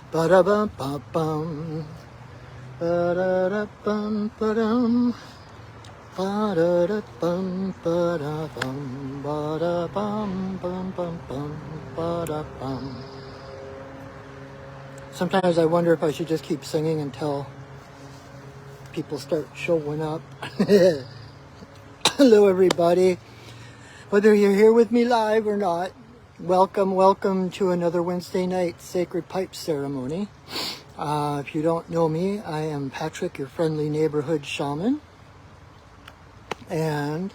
Ba-da-bum, bum, ba-da-da-bum, ba-dum, ba-da-da-bum, ba-da-bum, ba-da-bum, bum, bum, bum, ba-da-bum. Sometimes I wonder if I should just keep singing until people start showing up. Hello, everybody. Whether you're here with me live or not, welcome to another Wednesday night Sacred Pipe Ceremony. If you don't know me, I am Patrick, your friendly neighborhood shaman. And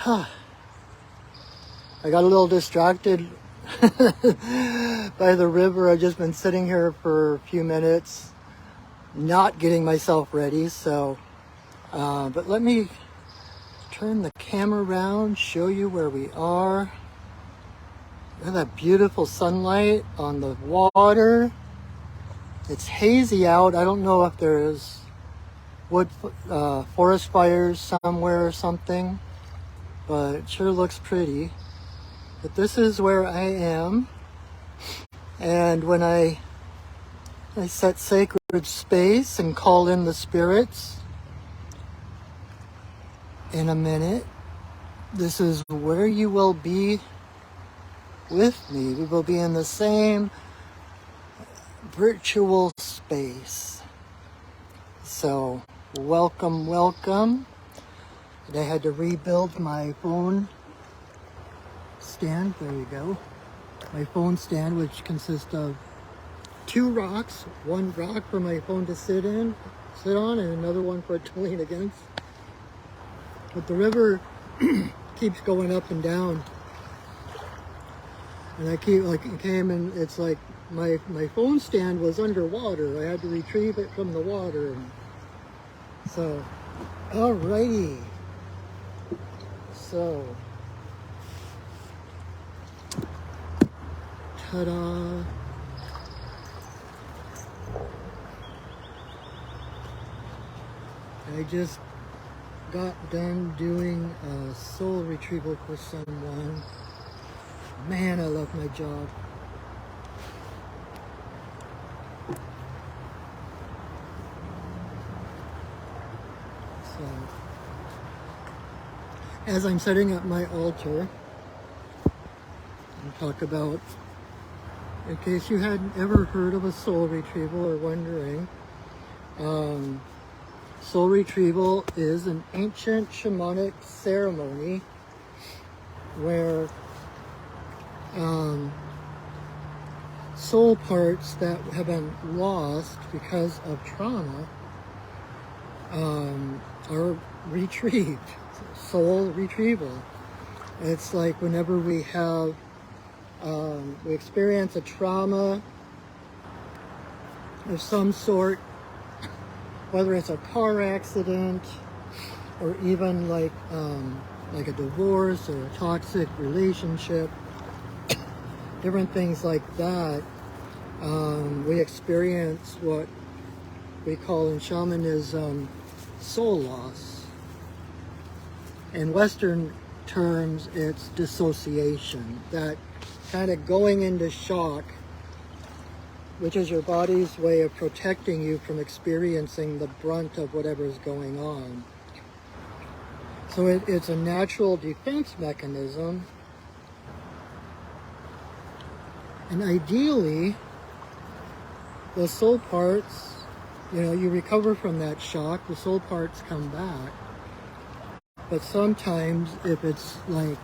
I got a little distracted by the river. I've just been sitting here for a few minutes, not getting myself ready. But let me turn the camera around, show you where we are. Look at that beautiful sunlight on the water. It's hazy out. I don't know if there's forest fires somewhere or something, but it sure looks pretty. But this is where I am. And when I set sacred space and call in the spirits in a minute, this is where you will be with me. We will be in the same virtual space. So welcome. And I had to rebuild my phone stand. There you go. My phone stand, which consists of two rocks. One rock for my phone to sit on, and another one for it to lean against. But the river keeps going up and down. And I came and it's like my phone stand was underwater. I had to retrieve it from the water. And so, alrighty. So, ta-da. I just got done doing a soul retrieval for someone. Man, I love my job. So, as I'm setting up my altar, I'll talk about, in case you hadn't ever heard of a soul retrieval or wondering, soul retrieval is an ancient shamanic ceremony where soul parts that have been lost because of trauma are retrieved. Soul retrieval. It's like whenever we have we experience a trauma of some sort, whether it's a car accident or even like a divorce or a toxic relationship, different things like that, we experience what we call in shamanism soul loss. In Western terms, it's dissociation, that kind of going into shock, which is your body's way of protecting you from experiencing the brunt of whatever is going on. So it's a natural defense mechanism. And ideally, the soul parts, you recover from that shock, the soul parts come back. But sometimes if it's like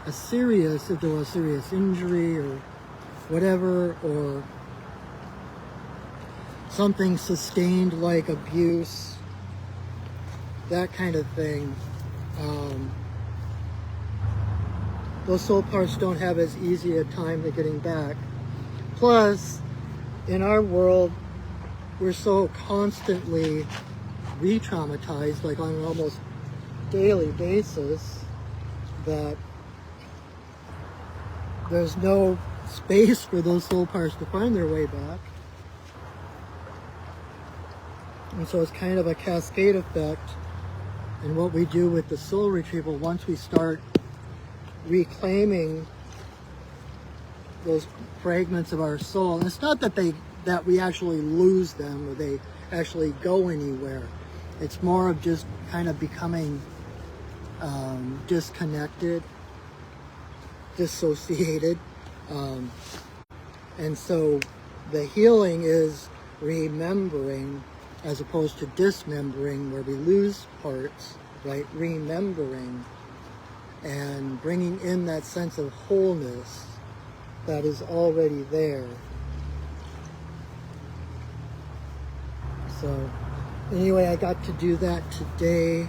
if there was a serious injury or whatever, or something sustained like abuse, that kind of thing, those soul parts don't have as easy a time to getting back. Plus, in our world, we're so constantly re-traumatized, like on an almost daily basis, that there's no space for those soul parts to find their way back. And so it's kind of a cascade effect. And what we do with the soul retrieval, once we start reclaiming those fragments of our soul. And it's not that we actually lose them or they actually go anywhere. It's more of just kind of becoming disconnected, dissociated. And so the healing is remembering as opposed to dismembering, where we lose parts, right? Remembering and bringing in that sense of wholeness that is already there. So anyway, I got to do that today.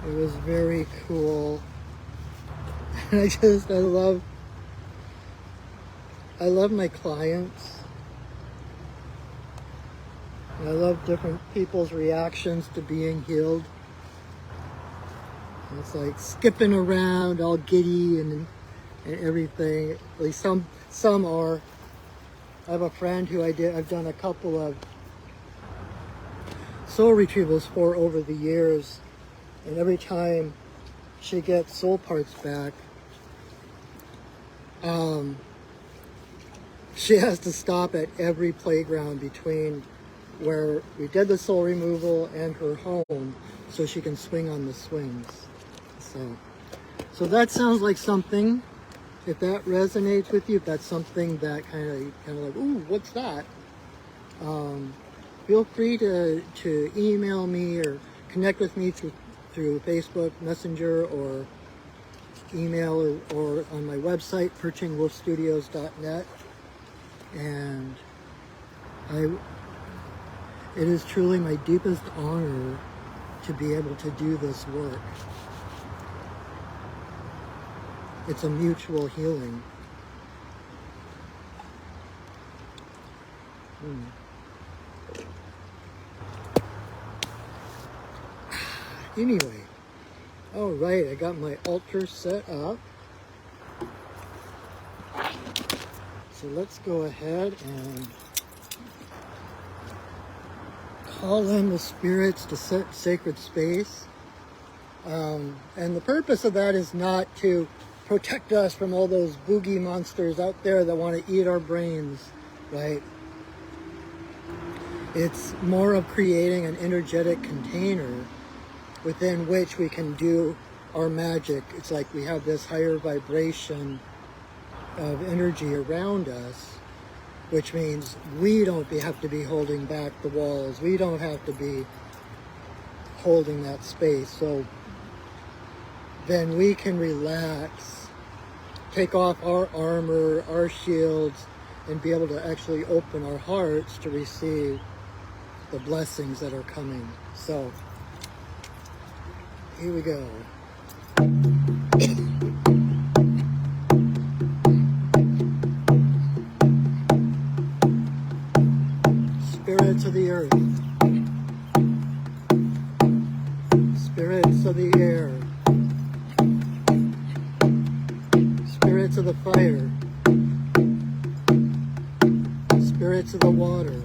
It was very cool. And I love my clients. And I love different people's reactions to being healed. And it's like skipping around, all giddy and everything. At least some are. I have a friend who I've done a couple of soul retrievals for over the years, and every time she gets soul parts back, she has to stop at every playground between where we did the soul removal and her home so she can swing on the swings. So that sounds like something. If that resonates with you, if that's something that kind of like, ooh, what's that? Feel free to email me or connect with me through Facebook Messenger or email or on my website, perchingwolfstudios.net. And it is truly my deepest honor to be able to do this work. It's a mutual healing. Anyway, all right, I got my altar set up. So let's go ahead and call in the spirits to set sacred space. And the purpose of that is not to protect us from all those boogie monsters out there that want to eat our brains, right? It's more of creating an energetic container within which we can do our magic. It's like we have this higher vibration of energy around us, which means we don't have to be holding back the walls. We don't have to be holding that space. So then we can relax, take off our armor, our shields, and be able to actually open our hearts to receive the blessings that are coming. So here we go. Spirits of the earth, spirits of the air, spirits of the fire, spirits of the water,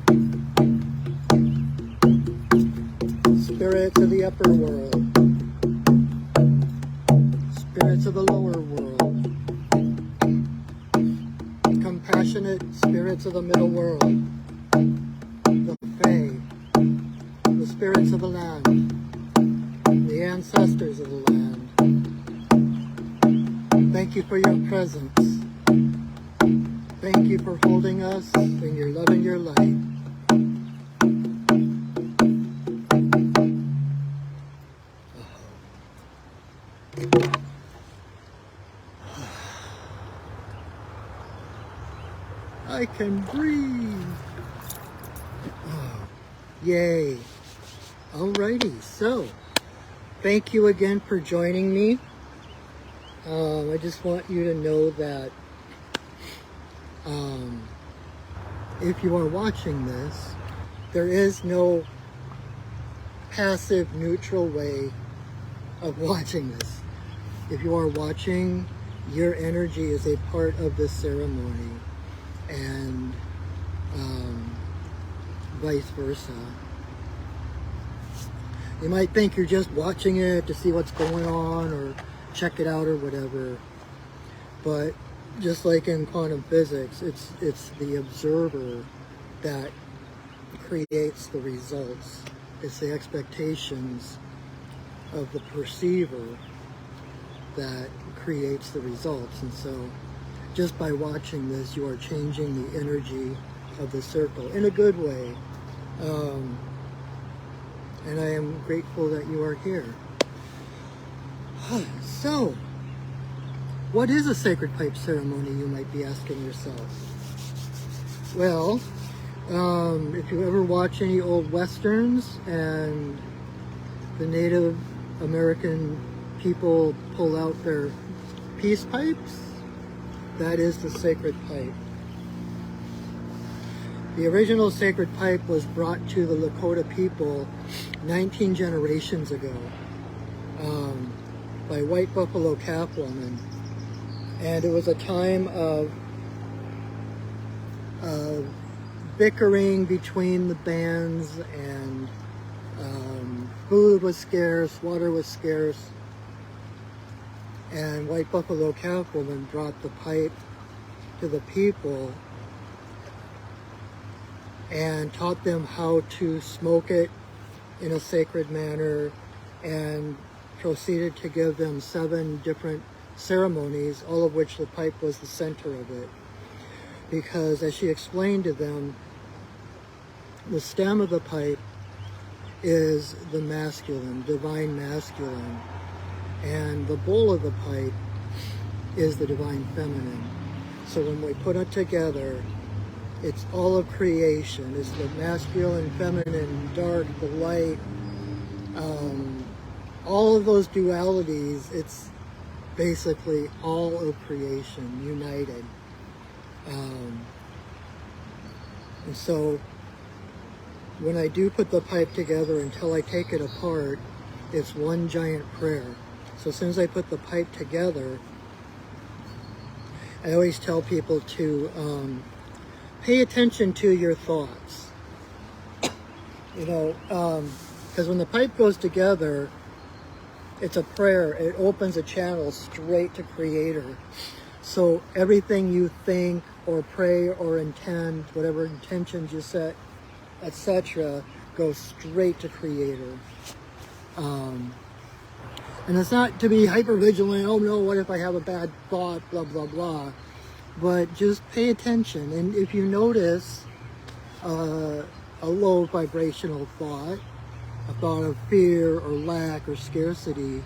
spirits of the upper world, spirits of the lower world, compassionate spirits of the middle world, the Fae, the spirits of the land, the ancestors of the land. Thank you for your presence. Thank you for holding us in your love and your light. I can breathe. Oh, yay. Alrighty, so thank you again for joining me. I just want you to know that if you are watching this, there is no passive, neutral way of watching this. If you are watching, your energy is a part of this ceremony, and vice versa. You might think you're just watching it to see what's going on or check it out or whatever, but just like in quantum physics, it's the observer that creates the results. It's the expectations of the perceiver that creates the results. And so just by watching this, you are changing the energy of the circle in a good way. And I am grateful that you are here. So, what is a sacred pipe ceremony, you might be asking yourself? Well, if you ever watch any old westerns and the Native American people pull out their peace pipes, that is the sacred pipe. The original sacred pipe was brought to the Lakota people 19 generations ago by White Buffalo Calf Woman. And it was a time of bickering between the bands, and food was scarce, water was scarce, and White Buffalo Calf Woman brought the pipe to the people and taught them how to smoke it in a sacred manner, and proceeded to give them 7 different ceremonies, all of which the pipe was the center of it. Because as she explained to them, the stem of the pipe is the masculine, divine masculine, and the bowl of the pipe is the divine feminine. So when we put it together, it's all of creation. It's the masculine, feminine, dark, the light, all of those dualities. It's basically all of creation united. And so when I do put the pipe together, until I take it apart, it's one giant prayer. So as soon as I put the pipe together, I always tell people to pay attention to your thoughts. Because when the pipe goes together, it's a prayer. It opens a channel straight to Creator. So everything you think or pray or intend, whatever intentions you set, etc., goes straight to Creator. And it's not to be hyper vigilant. Oh no, what if I have a bad thought, blah, blah, blah. But just pay attention. And if you notice a low vibrational thought, a thought of fear or lack or scarcity,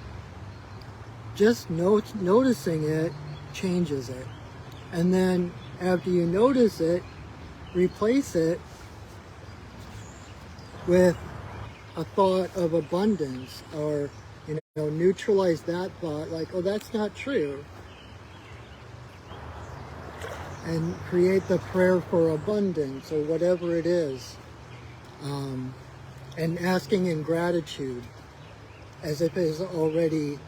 just noticing it changes it. And then after you notice it, replace it with a thought of abundance, or neutralize that thought, like, oh, that's not true, and create the prayer for abundance or whatever it is, and asking in gratitude as if it has already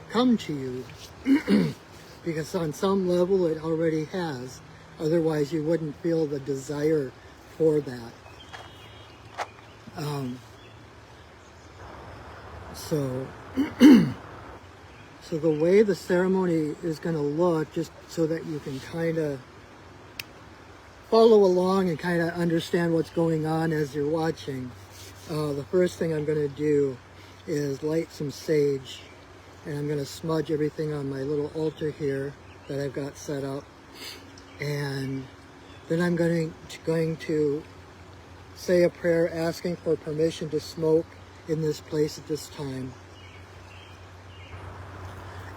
come to you, because on some level it already has. Otherwise you wouldn't feel the desire for that. So the way the ceremony is going to look, just so that you can kind of follow along and kind of understand what's going on as you're watching, the first thing I'm going to do is light some sage, and I'm going to smudge everything on my little altar here that I've got set up, and then I'm going to say a prayer asking for permission to smoke in this place at this time.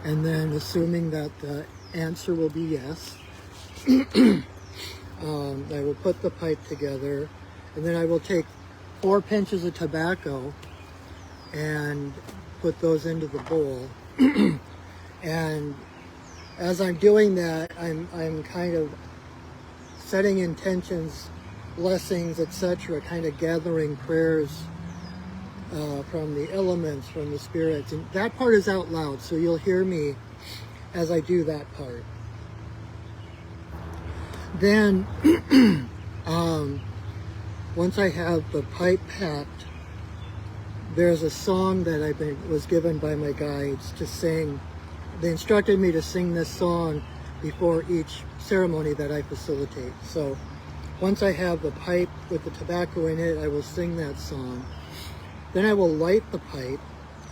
And then, assuming that the answer will be yes, I will put the pipe together, and then I will take 4 pinches of tobacco and put those into the bowl. And as I'm doing that, I'm kind of setting intentions, blessings, etc., kind of gathering prayers from the elements, from the spirits. And that part is out loud, so you'll hear me as I do that part. Then, once I have the pipe packed, there's a song that was given by my guides to sing. They instructed me to sing this song before each ceremony that I facilitate. So once I have the pipe with the tobacco in it, I will sing that song. Then I will light the pipe,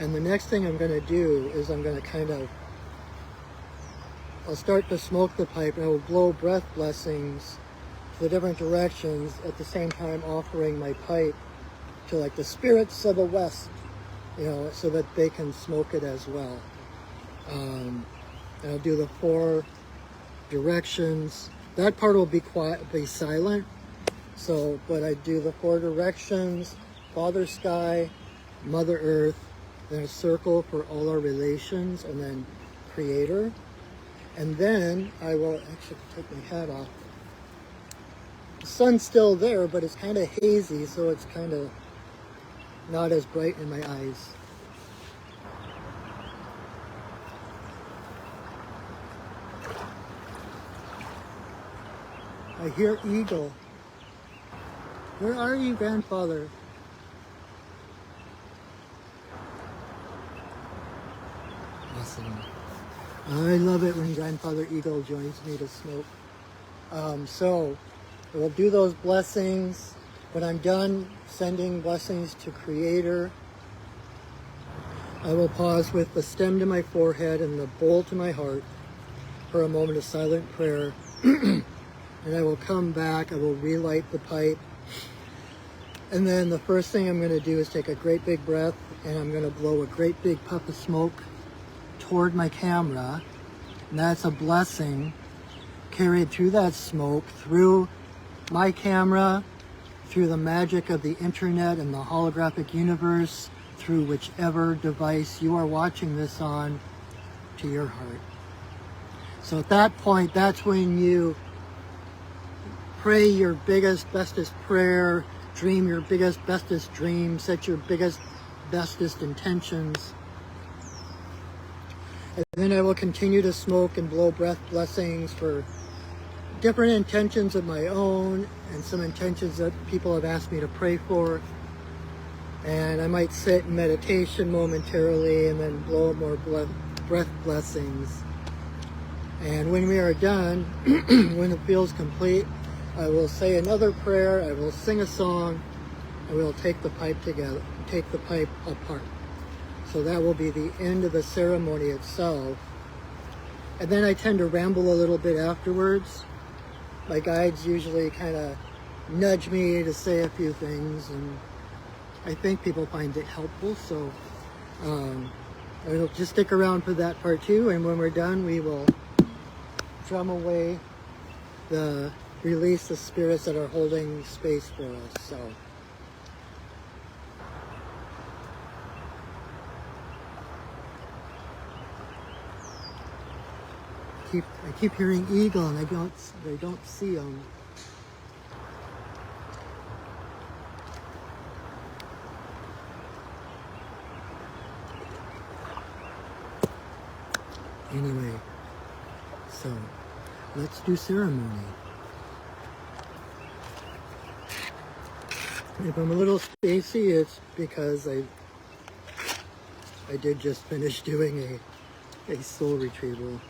and the next thing I'm going to do is I'm going to I'll start to smoke the pipe, and I will blow breath blessings to the different directions, at the same time offering my pipe to like the spirits of the West, so that they can smoke it as well. And I'll do the 4 directions. That part will be quiet, be silent. So, but I do the 4 directions: Father Sky, Mother Earth, then a circle for all our relations, and then Creator. And then I will actually take my hat off. The sun's still there, but it's kind of hazy, so it's kind of not as bright in my eyes. I hear eagle. Where are you, grandfather? Awesome. I love it when Grandfather Eagle joins me to smoke. So we'll do those blessings. When I'm done sending blessings to Creator, I will pause with the stem to my forehead and the bowl to my heart for a moment of silent prayer. And I will come back, I will relight the pipe. And then the first thing I'm going to do is take a great big breath, and I'm going to blow a great big puff of smoke toward my camera. And that's a blessing carried through that smoke, through my camera, through the magic of the internet and the holographic universe, through whichever device you are watching this on, to your heart. So at that point, that's when you pray your biggest, bestest prayer, dream your biggest, bestest dream, set your biggest, bestest intentions. And then I will continue to smoke and blow breath blessings for different intentions of my own and some intentions that people have asked me to pray for. And I might sit in meditation momentarily and then blow more breath blessings. And when we are done, when it feels complete, I will say another prayer, I will sing a song, and we'll take the pipe together, take the pipe apart. So that will be the end of the ceremony itself. And then I tend to ramble a little bit afterwards. My guides usually kind of nudge me to say a few things, and I think people find it helpful. So I'll just stick around for that part too. And when we're done, we will drum away release the spirits that are holding space for us. So I keep hearing eagle, and I don't see them. Anyway, so let's do ceremony. If I'm a little spacey, it's because I did just finish doing a soul retrieval.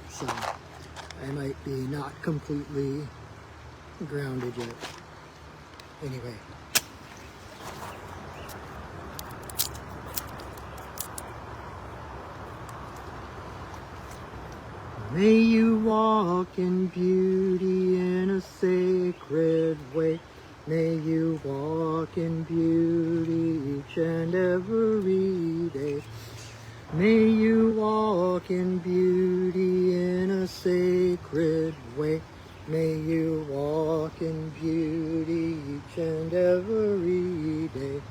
So I might be not completely grounded yet. Anyway. May you walk in beauty in a sacred way. May you walk in beauty each and every day. May you walk in beauty in a sacred way. May you walk in beauty each and every day.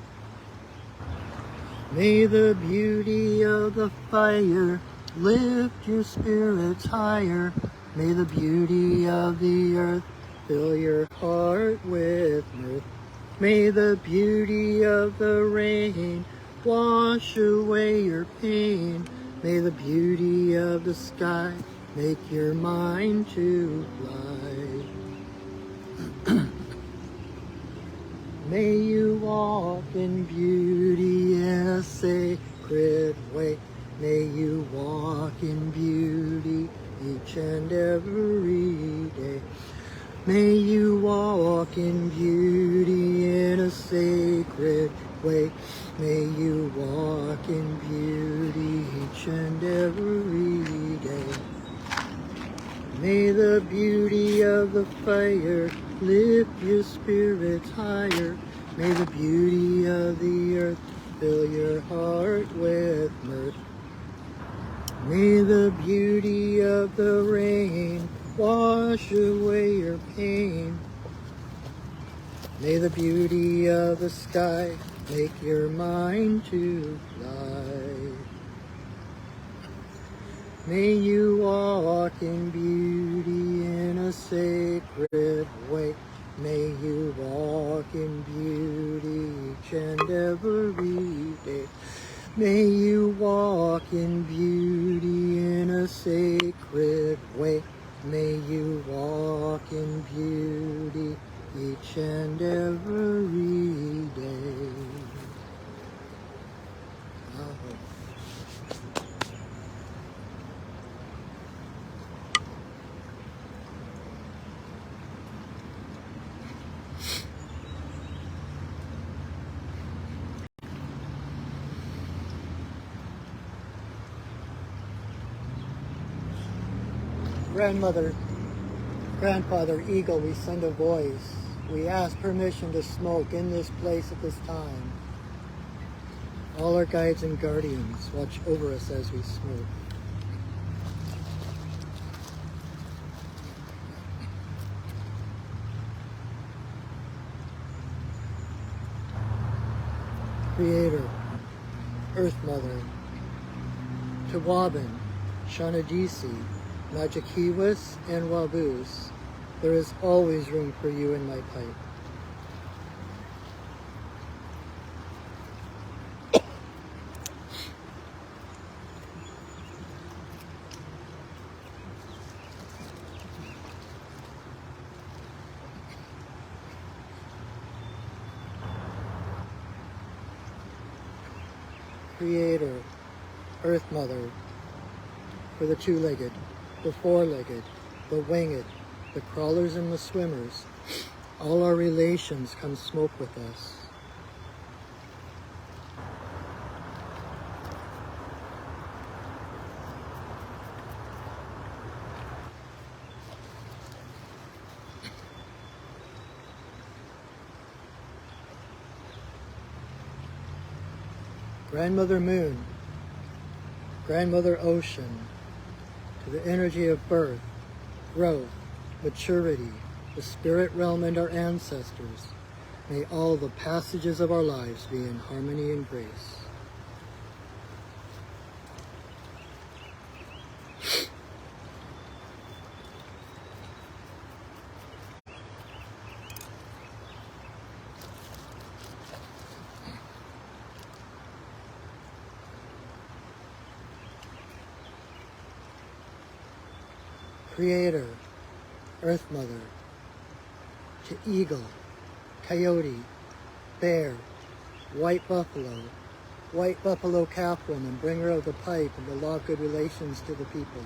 May the beauty of the fire lift your spirits higher. May the beauty of the earth fill your heart with mirth. May the beauty of the rain wash away your pain. May the beauty of the sky make your mind to fly. May you walk in beauty in a sacred way. May you walk in beauty each and every day. May you walk in beauty in a sacred way. May you walk in beauty each and every day. May the beauty of the fire lift your spirits higher. May the beauty of the earth fill your heart with mirth. May the beauty of the rain wash away your pain. May the beauty of the sky make your mind to fly. May you walk in beauty in a sacred way. May you walk in beauty each and every day. May you walk in beauty in a sacred way. May you walk in beauty each and every day. Grandfather Eagle, we send a voice. We ask permission to smoke in this place at this time. All our guides and guardians watch over us as we smoke. Creator, Earth Mother, Tawabin, Shanadisi, Majikiwas, and Wabus, there is always room for you in my pipe. Creator, Earth Mother, for the two-legged, the four-legged, the winged, the crawlers and the swimmers, all our relations come smoke with us. Grandmother Moon, Grandmother Ocean, to the energy of birth, growth, maturity, the spirit realm and our ancestors, may all the passages of our lives be in harmony and grace. Creator, Earth Mother, to eagle, coyote, bear, white buffalo calf woman, bringer of the pipe and the law of good relations to the people.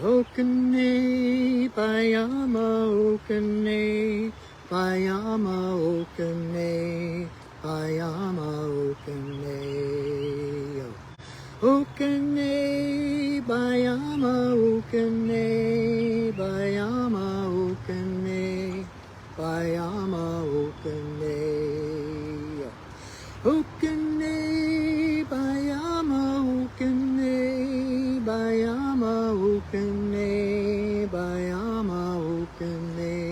Okane, Bayama, Okane, Bayama, Okane, Bayama, Okane. Okane, Bayama, Okane, Bayama, Okane, Bayama, Okane. Okane, Bayama, Okane, Bayama, Okane, Bayama, Okane.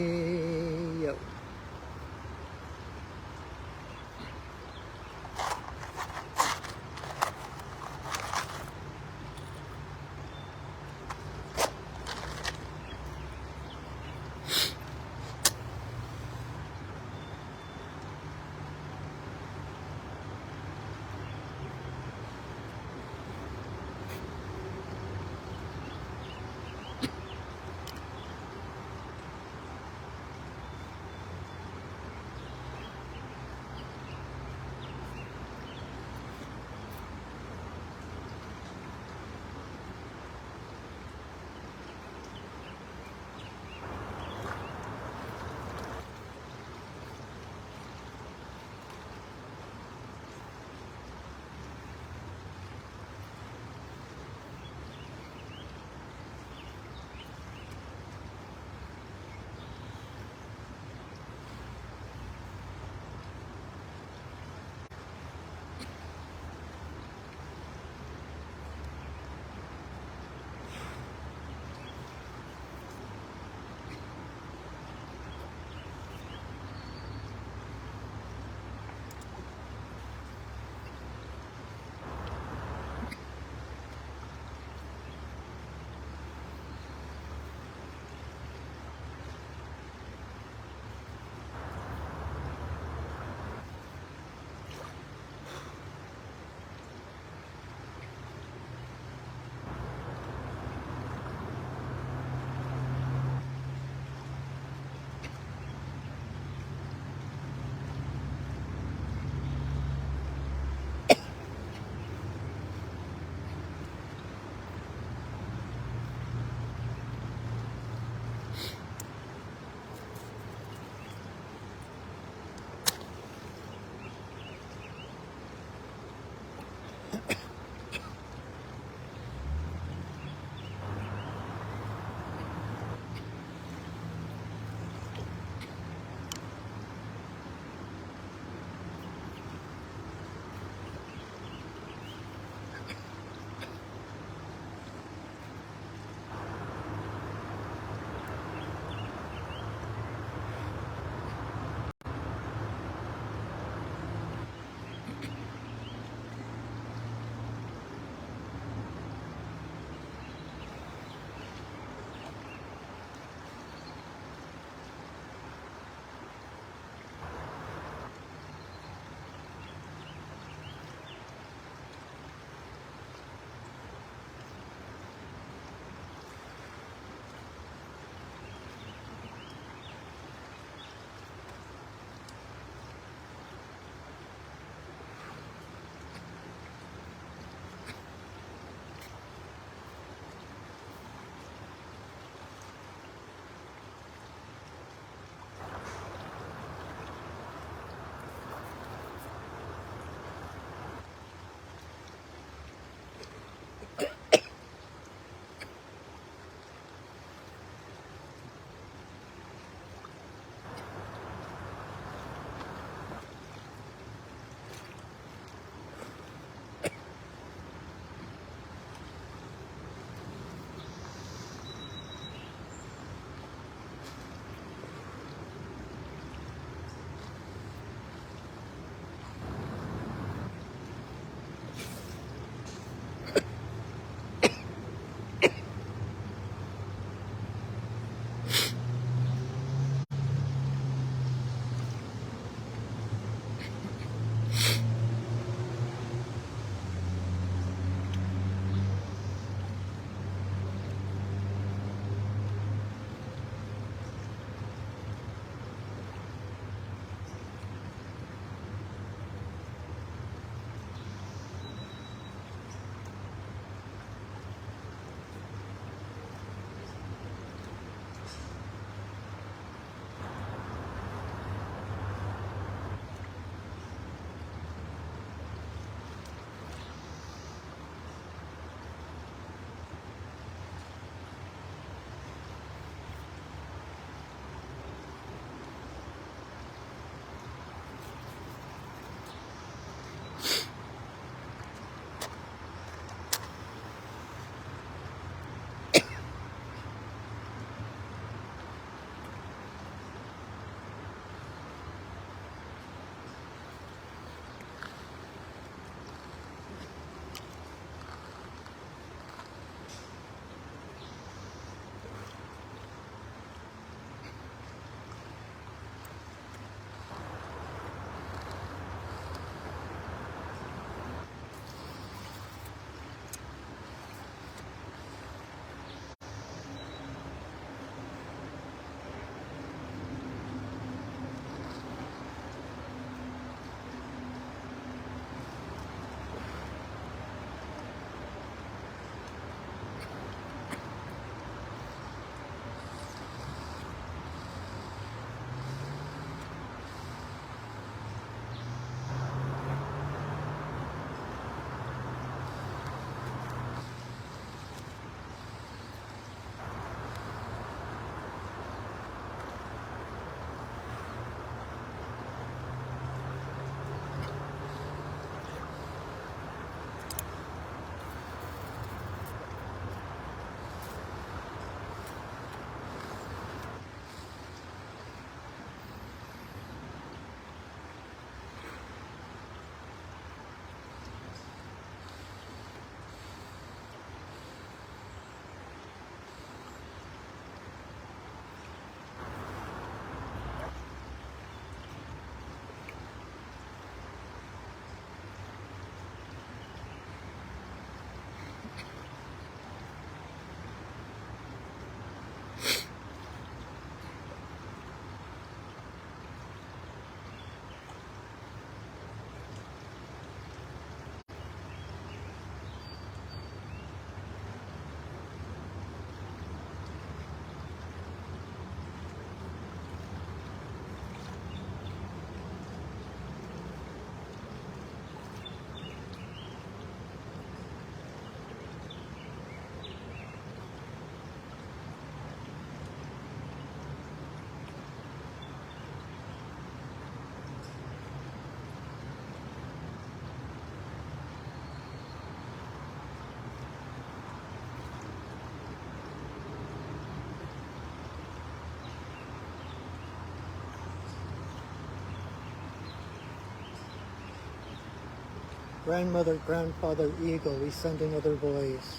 grandmother, grandfather eagle, we send another voice.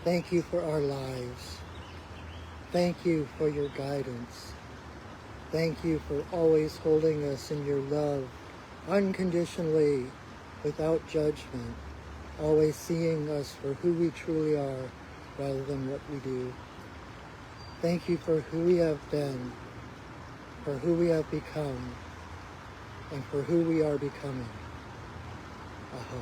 Thank you for our lives. Thank you for your guidance. Thank you for always holding us in your love, unconditionally, without judgment, always seeing us for who we truly are rather than what we do. Thank you for who we have been, for who we have become, and for who we are becoming. Aho.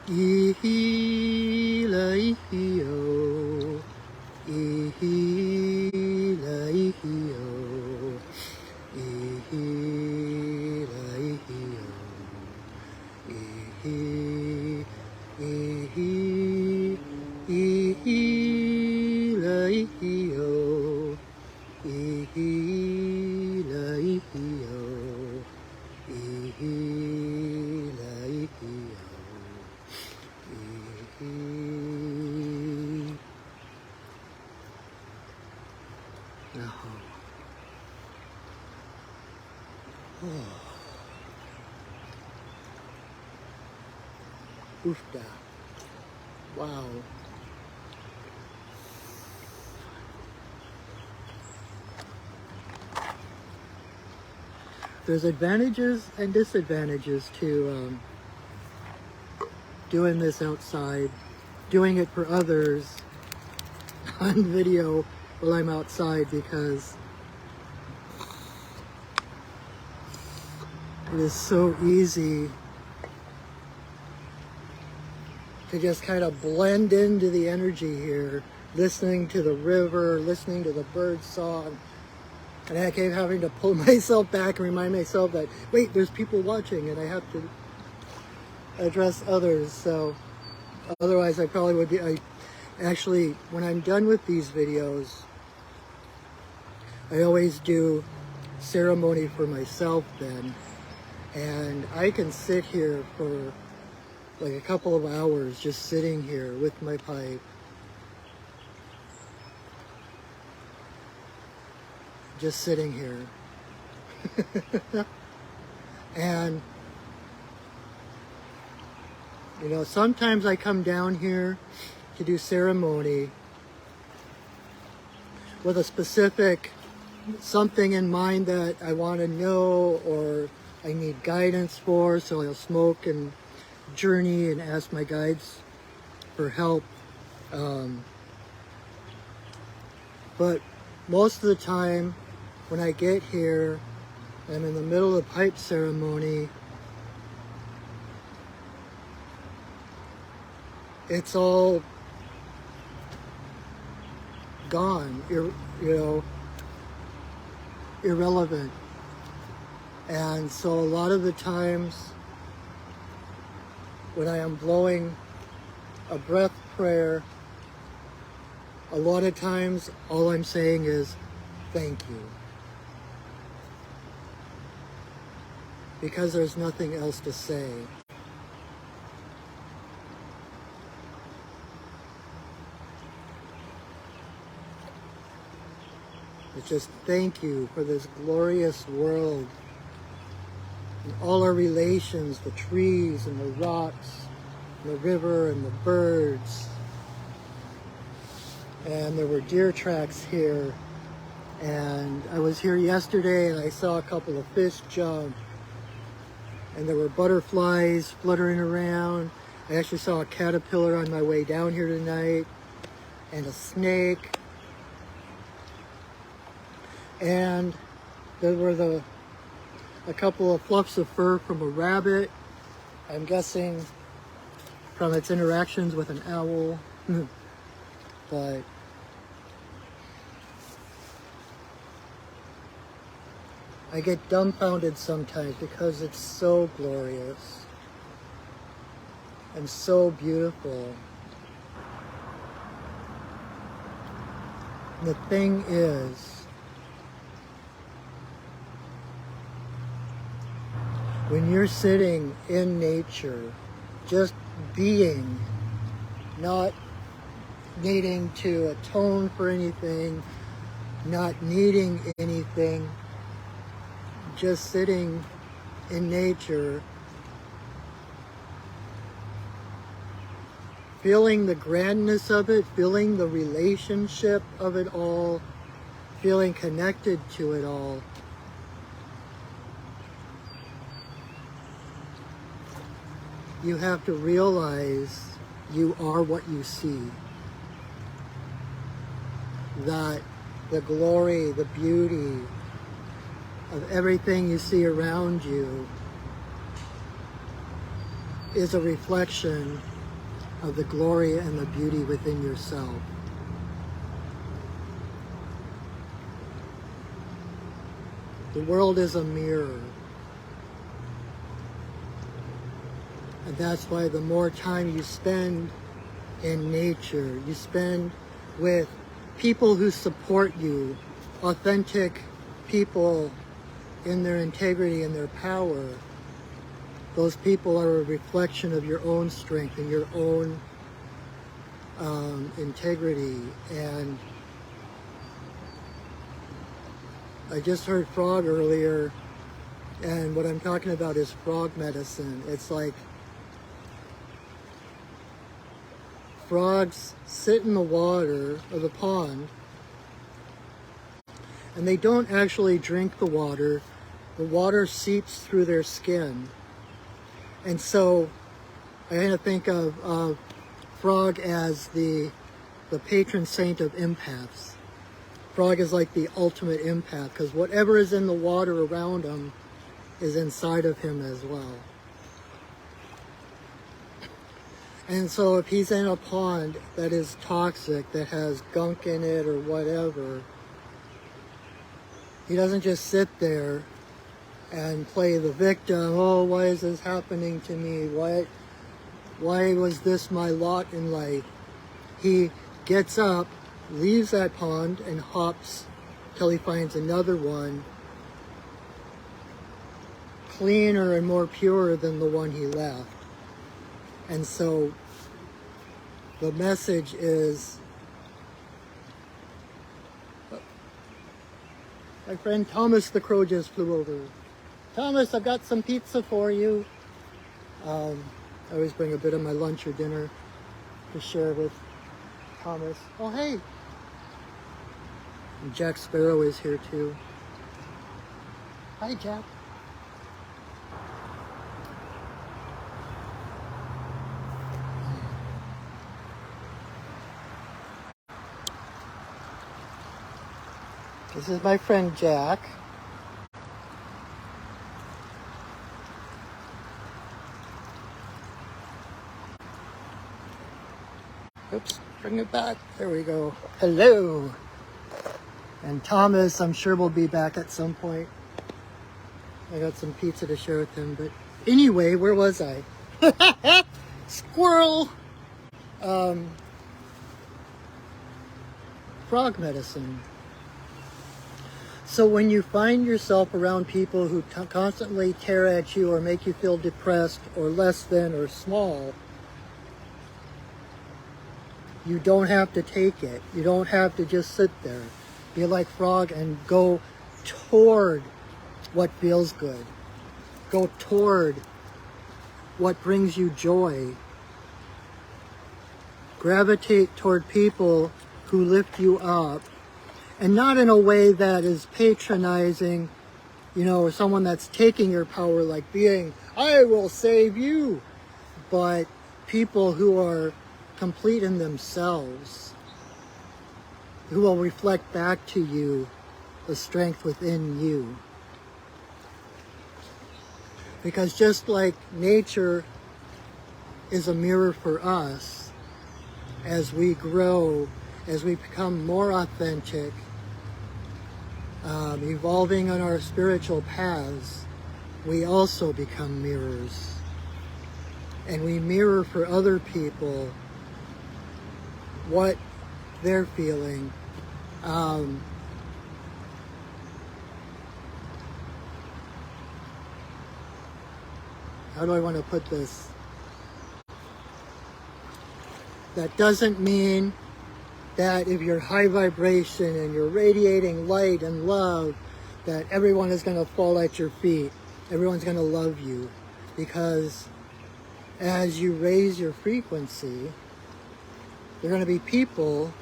Ihila ihio, ihila ihio, ihila ihio, ihila ihio, ihila ihio, ihila ihio. Oofda. Wow. There's advantages and disadvantages to doing this outside, doing it for others on video while I'm outside, because it is so easy to just kind of blend into the energy here, listening to the river, listening to the bird song. And I kept having to pull myself back and remind myself that, wait, there's people watching and I have to address others. So otherwise I probably would be, actually, when I'm done with these videos, I always do ceremony for myself then. And I can sit here for like a couple of hours just sitting here with my pipe. Just sitting here. And, you know, sometimes I come down here to do ceremony with a specific something in mind that I want to know or I need guidance for, so I'll smoke and journey and ask my guides for help. But most of the time when I get here, I'm in the middle of pipe ceremony, it's all gone, irrelevant. And so a lot of the times when I am blowing a breath prayer, a lot of times all I'm saying is thank you, because there's nothing else to say. It's just thank you for this glorious world and all our relations, the trees and the rocks, and the river and the birds. And there were deer tracks here. And I was here yesterday and I saw a couple of fish jump. And there were butterflies fluttering around. I actually saw a caterpillar on my way down here tonight, and a snake. And there were a couple of fluffs of fur from a rabbit. I'm guessing from its interactions with an owl. But I get dumbfounded sometimes because it's so glorious and so beautiful. And the thing is, when you're sitting in nature, just being, not needing to atone for anything, not needing anything, just sitting in nature, feeling the grandness of it, feeling the relationship of it all, feeling connected to it all, you have to realize you are what you see. That the glory, the beauty of everything you see around you is a reflection of the glory and the beauty within yourself. The world is a mirror. And that's why the more time you spend in nature, you spend with people who support you, authentic people in their integrity and their power, those people are a reflection of your own strength and your own integrity. And I just heard frog earlier, and what I'm talking about is frog medicine. It's like frogs sit in the water of the pond, and they don't actually drink the water. The water seeps through their skin. And so I kind of think of frog as the patron saint of empaths. Frog is like the ultimate empath, because whatever is in the water around him is inside of him as well. And so if he's in a pond that is toxic, that has gunk in it or whatever, he doesn't just sit there and play the victim. Oh, why is this happening to me? Why was this my lot in life? He gets up, leaves that pond, and hops till he finds another one cleaner and more pure than the one he left. And so the message is, my friend Thomas the Crow just flew over. Thomas, I've got some pizza for you. I always bring a bit of my lunch or dinner to share with Thomas. Oh, hey. And Jack Sparrow is here too. Hi, Jack. This is my friend Jack. Oops, bring it back. There we go. Hello. And Thomas, I'm sure will be back at some point. I got some pizza to share with him. But anyway, where was I? Squirrel. Frog medicine. So when you find yourself around people who constantly tear at you or make you feel depressed or less than or small, you don't have to take it. You don't have to just sit there. Be like frog and go toward what feels good. Go toward what brings you joy. Gravitate toward people who lift you up. And not in a way that is patronizing, or someone that's taking your power, like being, I will save you. But people who are complete in themselves, who will reflect back to you the strength within you. Because just like nature is a mirror for us, as we grow, as we become more authentic, evolving on our spiritual paths, we also become mirrors. And we mirror for other people what they're feeling. How do I want to put this? That doesn't mean that if you're high vibration and you're radiating light and love, that everyone is going to fall at your feet. Everyone's going to love you, because as you raise your frequency, there are going to be people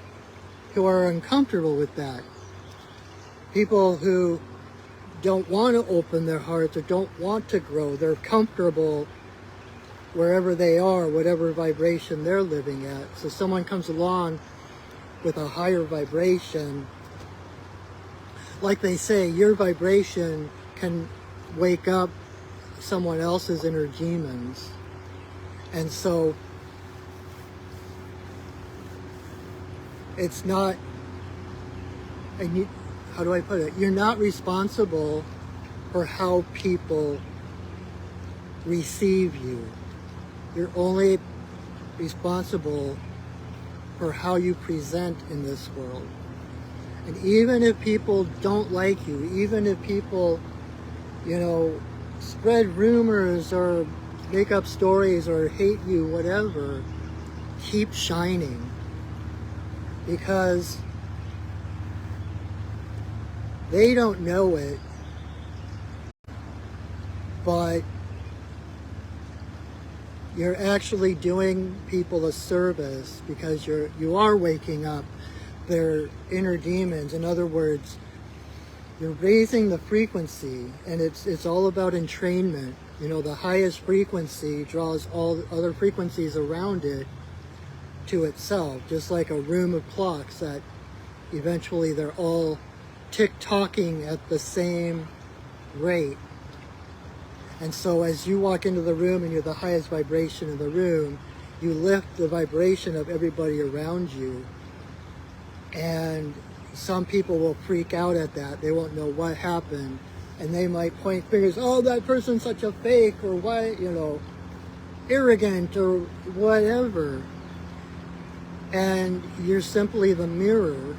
who are uncomfortable with that. People who don't want to open their hearts or don't want to grow. They're comfortable wherever they are, whatever vibration they're living at. So someone comes along with a higher vibration, like they say, your vibration can wake up someone else's inner demons. And so it's not, and you, how do I put it? You're not responsible for how people receive you. You're only responsible for how you present in this world. And even if people don't like you, even if people, you know, spread rumors or make up stories or hate you, whatever, keep shining. Because they don't know it, but you're actually doing people a service, because you are waking up their inner demons. In other words, you're raising the frequency, and it's all about entrainment. You know, the highest frequency draws all other frequencies around it to itself, just like a room of clocks that eventually they're all tick-tocking at the same rate. And so as you walk into the room and you're the highest vibration in the room, you lift the vibration of everybody around you. And some people will freak out at that. They won't know what happened. And they might point fingers, oh, that person's such a fake, or why, you know, arrogant, or whatever. And you're simply the mirror.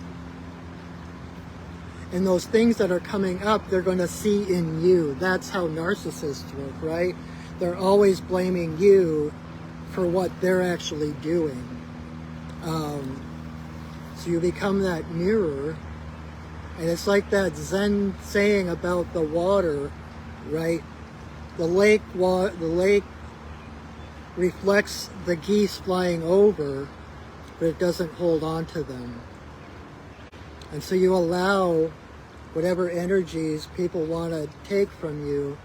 And those things that are coming up, they're going to see in you. That's how narcissists work, right? They're always blaming you for what they're actually doing. So you become that mirror. And it's like that Zen saying about the water, right? The lake reflects the geese flying over, but it doesn't hold on to them. And so you allow whatever energies people want to take from you,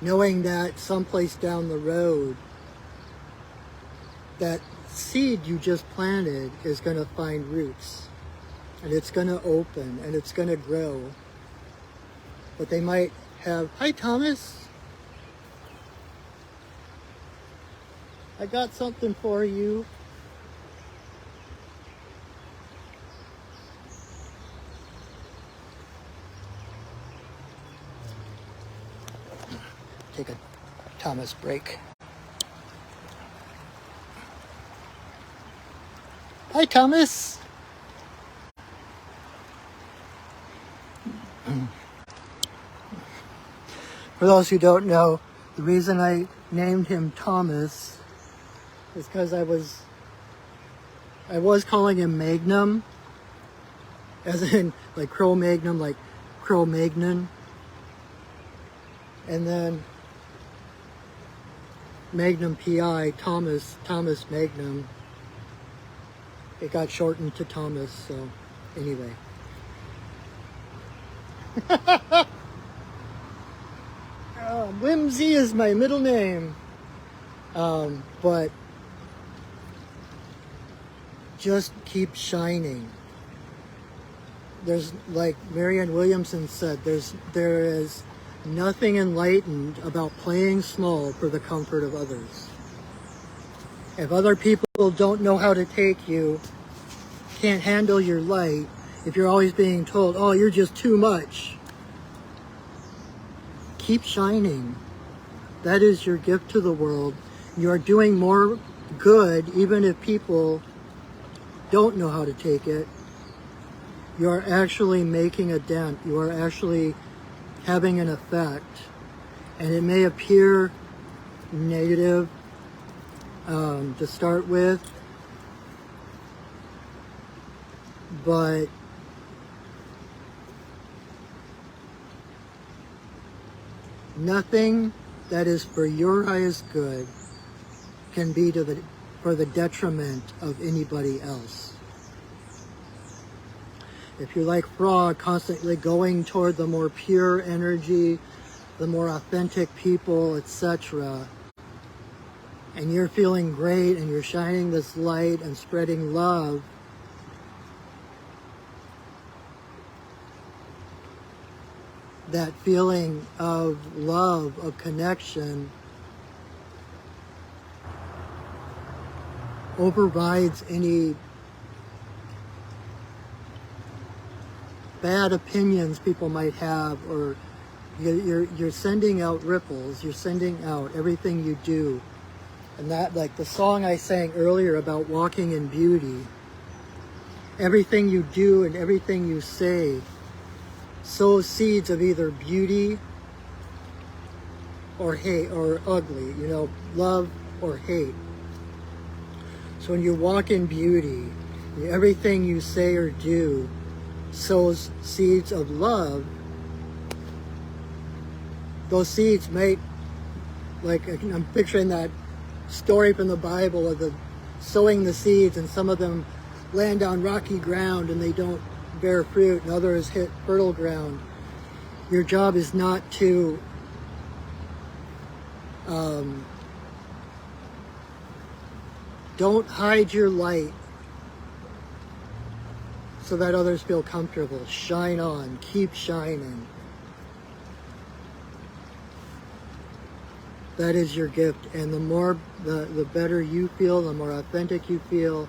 knowing that someplace down the road, that seed you just planted is going to find roots, and it's going to open, and it's going to grow. But they might have, hi Thomas, I got something for you. Take a Thomas break. Hi, Thomas. For those who don't know, the reason I named him Thomas is because I was calling him Magnum, as in like Cro-Magnon, like Cro-Magnon, and then Magnum PI, Thomas Magnum. It got shortened to Thomas, so anyway. Whimsy is my middle name. But just keep shining. There's, like Marianne Williamson said, there is nothing enlightened about playing small for the comfort of others. If other people don't know how to take you, can't handle your light, if you're always being told, oh, you're just too much, keep shining. That is your gift to the world. You are doing more good, even if people don't know how to take it. You are actually making a dent. You are actually having an effect. And it may appear negative to start with, but Nothing that is for your highest good can be for the detriment of anybody else. If you're like Frog, constantly going toward the more pure energy, the more authentic people, etc., and you're feeling great and you're shining this light and spreading love, that feeling of love, of connection, overrides any bad opinions people might have, or you're sending out ripples, you're sending out everything you do. And that, like the song I sang earlier about walking in beauty, everything you do and everything you say sows seeds of either beauty or hate or ugly, you know, love or hate. So when you walk in beauty, everything you say or do sows seeds of love. Those seeds might, like I'm picturing that story from the Bible of the sowing the seeds, and some of them land on rocky ground and they don't bear fruit, and others hit fertile ground. Your job is not to don't hide your light so that others feel comfortable. Shine on, keep shining. That is your gift, and the better you feel, the more authentic you feel,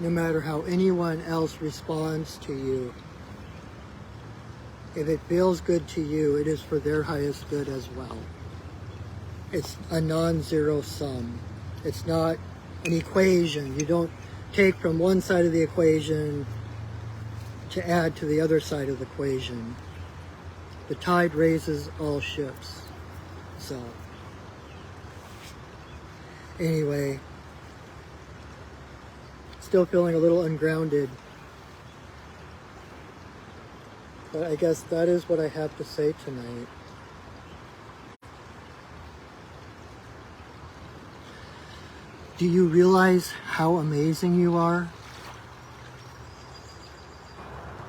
no matter how anyone else responds to you. If it feels good to you, it is for their highest good as well. It's a non-zero sum. It's not an equation. You don't take from one side of the equation to add to the other side of the equation. The tide raises all ships. So, anyway, still feeling a little ungrounded. But I guess that is what I have to say tonight. Do you realize how amazing you are?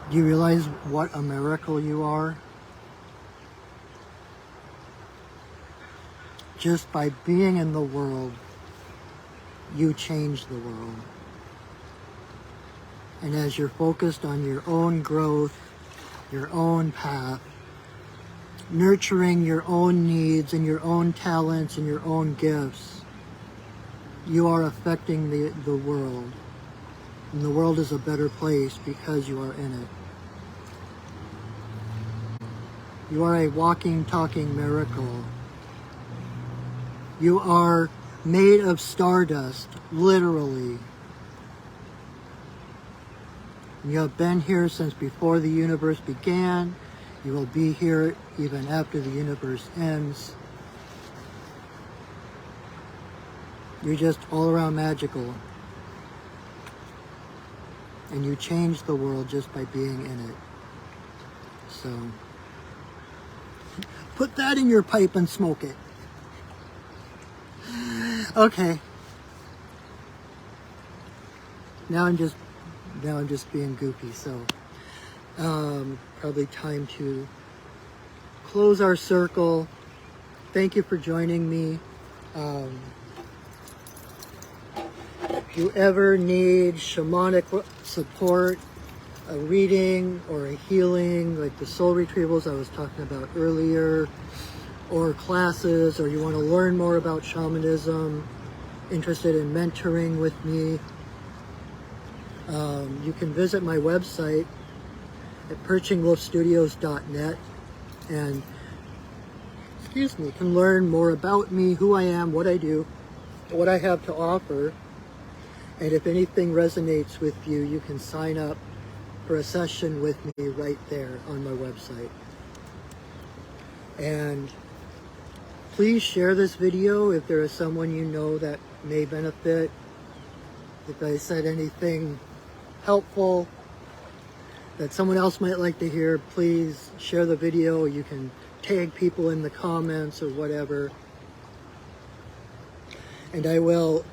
Do you realize what a miracle you are? Just by being in the world, you change the world. And as you're focused on your own growth, your own path, nurturing your own needs and your own talents and your own gifts, you are affecting the world. And the world is a better place because you are in it. You are a walking, talking miracle. You are made of stardust, literally. You have been here since before the universe began. You will be here even after the universe ends. You're just all around magical. And you change the world just by being in it. So, put that in your pipe and smoke it. Okay. Now I'm just being goofy, so probably time to close our circle. Thank you for joining me. If you ever need shamanic support, a reading or a healing, like the soul retrievals I was talking about earlier, or classes, or you want to learn more about shamanism, interested in mentoring with me, you can visit my website at perchingwolfstudios.net and can learn more about me, who I am, what I do, what I have to offer. And if anything resonates with you, you can sign up for a session with me right there on my website. And please share this video if there is someone you know that may benefit. If I said anything helpful that someone else might like to hear, please share the video. You can tag people in the comments or whatever. And I will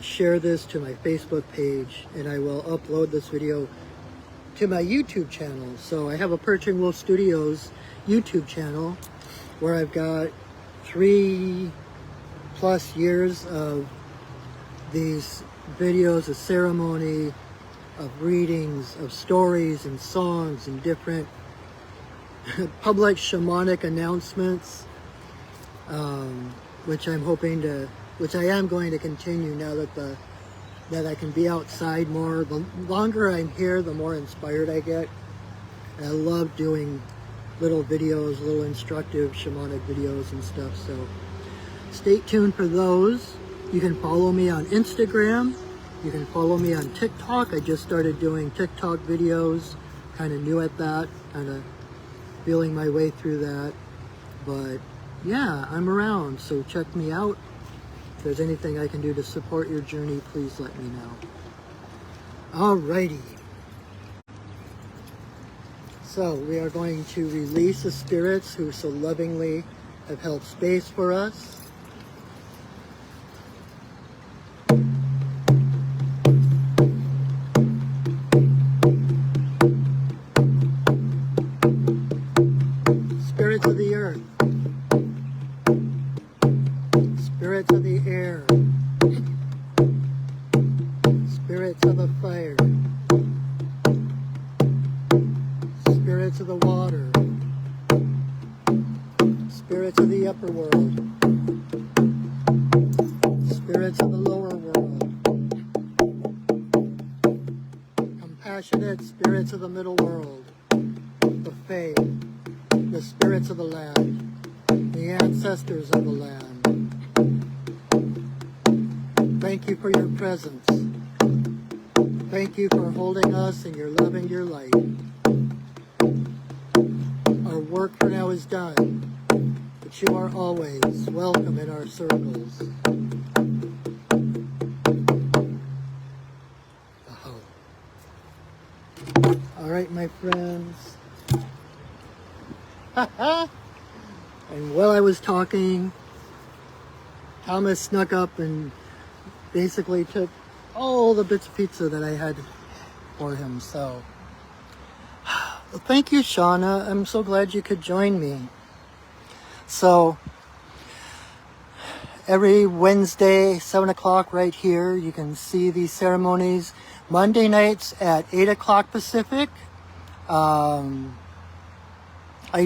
share this to my Facebook page, and I will upload this video to my YouTube channel. So I have a Perching Wolf Studios YouTube channel where I've got 3+ years of these videos of ceremony, of readings, of stories and songs and different public shamanic announcements, which I am going to continue now that I can be outside more. The longer I'm here, the more inspired I get. And I love doing little videos, little instructive shamanic videos and stuff. So stay tuned for those. You can follow me on Instagram. You can follow me on TikTok. I just started doing TikTok videos. Kind of new at that. Kind of feeling my way through that. But yeah, I'm around. So check me out. If there's anything I can do to support your journey, please let me know. Alrighty. So we are going to release the spirits who so lovingly have held space for us. Spirits of the earth. Spirits of the air. Spirits of the fire. Spirits of the water. Spirits of the upper world. Spirits of the lower world. Compassionate spirits of the middle world. The Fae. The spirits of the land. The ancestors of the land. Thank you for your presence. Thank you for holding us in your love and your light. Our work for now is done, but you are always welcome in our circles. Oh. All right, my friends. And while I was talking, Thomas snuck up and basically took all the bits of pizza that I had for him. So well, thank you, Shauna. I'm so glad you could join me. So every Wednesday, 7 o'clock right here, you can see these ceremonies. Monday nights at 8 o'clock Pacific. I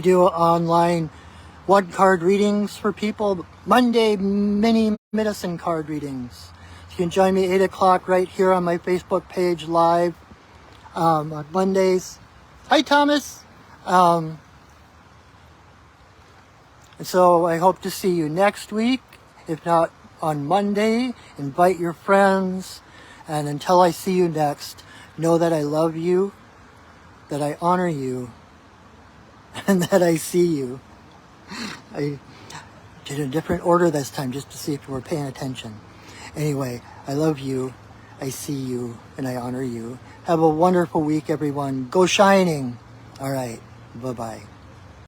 do online one-card readings for people. Monday mini medicine card readings. You can join me 8 o'clock right here on my Facebook page live on Mondays. Hi, Thomas. And so I hope to see you next week. If not on Monday, invite your friends. And until I see you next, know that I love you, that I honor you, and that I see you. I did a different order this time just to see if you were paying attention. Anyway, I love you, I see you, and I honor you. Have a wonderful week, everyone. Go shining. All right, bye-bye.